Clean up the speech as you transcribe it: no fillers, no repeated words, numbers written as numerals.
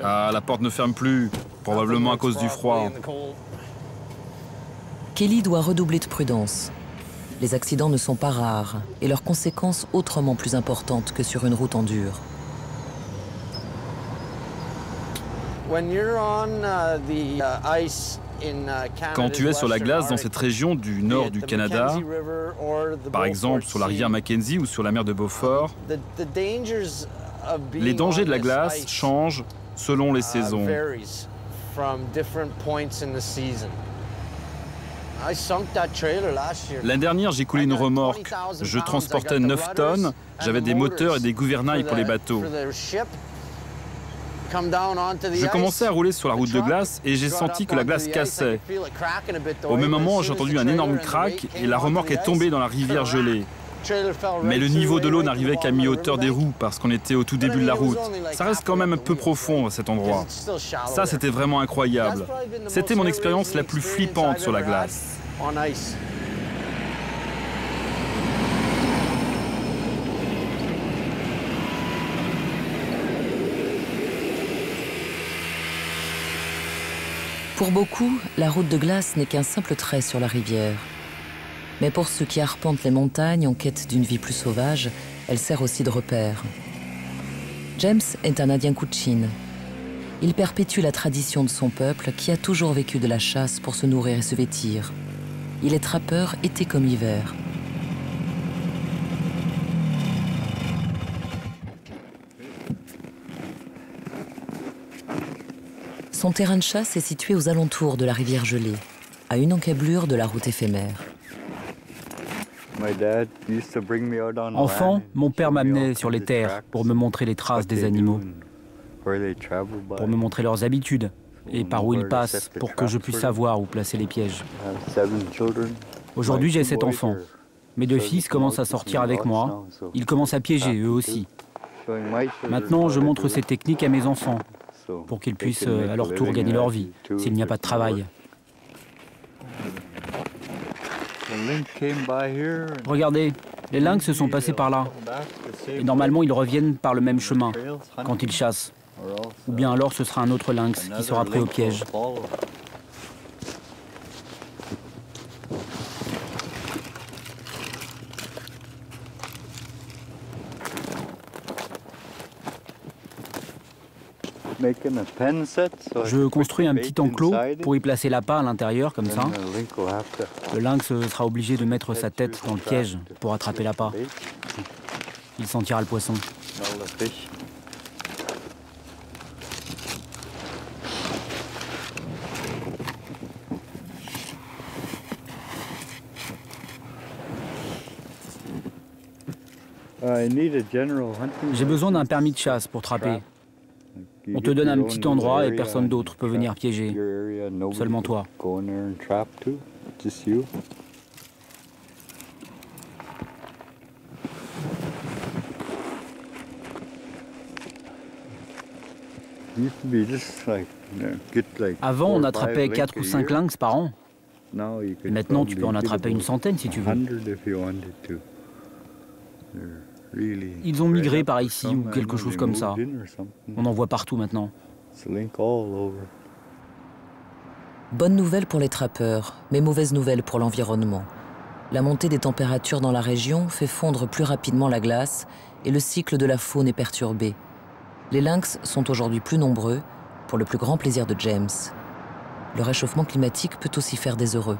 Ah, la porte ne ferme plus, probablement à cause du froid. Kelly doit redoubler de prudence. Les accidents ne sont pas rares et leurs conséquences autrement plus importantes que sur une route en dur. Quand tu es sur la glace dans cette région du nord du Canada, par exemple sur la rivière Mackenzie ou sur la mer de Beaufort, les dangers de la glace changent selon les saisons. L'année dernière, j'ai coulé une remorque. Je transportais 9 tonnes, j'avais des moteurs et des gouvernails pour les bateaux. Je commençais à rouler sur la route de glace et j'ai senti que la glace cassait. Au même moment, j'ai entendu un énorme crack et la remorque est tombée dans la rivière gelée. Mais le niveau de l'eau n'arrivait qu'à mi-hauteur des roues parce qu'on était au tout début de la route. Ça reste quand même un peu profond à cet endroit. Ça, c'était vraiment incroyable. C'était mon expérience la plus flippante sur la glace. Pour beaucoup, la route de glace n'est qu'un simple trait sur la rivière. Mais pour ceux qui arpentent les montagnes en quête d'une vie plus sauvage, elle sert aussi de repère. James est un Indien Cochin. Il perpétue la tradition de son peuple qui a toujours vécu de la chasse pour se nourrir et se vêtir. Il est trappeur été comme hiver. Son terrain de chasse est situé aux alentours de la rivière gelée, à une encablure de la route éphémère. Enfant, mon père m'amenait sur les terres pour me montrer les traces des animaux, pour me montrer leurs habitudes et par où ils passent pour que je puisse savoir où placer les pièges. Aujourd'hui, j'ai 7 enfants. Mes 2 fils commencent à sortir avec moi. Ils commencent à piéger, eux aussi. Maintenant, je montre ces techniques à mes enfants pour qu'ils puissent à leur tour gagner leur vie, s'il n'y a pas de travail. Regardez, les lynx se sont passés par là. Et normalement, ils reviennent par le même chemin quand ils chassent. Ou bien alors ce sera un autre lynx qui sera pris au piège. Je construis un petit enclos pour y placer l'appât à l'intérieur, comme ça. Le lynx sera obligé de mettre sa tête dans le piège pour attraper l'appât. Il sentira le poisson. J'ai besoin d'un permis de chasse pour trapper. On te donne un petit endroit et personne d'autre peut venir piéger. Seulement toi. Avant, on attrapait 4 ou 5 lynx par an. Maintenant, tu peux en attraper une centaine si tu veux. Ils ont migré par ici ou quelque chose comme ça. On en voit partout maintenant. Bonne nouvelle pour les trappeurs, mais mauvaise nouvelle pour l'environnement. La montée des températures dans la région fait fondre plus rapidement la glace et le cycle de la faune est perturbé. Les lynx sont aujourd'hui plus nombreux, pour le plus grand plaisir de James. Le réchauffement climatique peut aussi faire des heureux.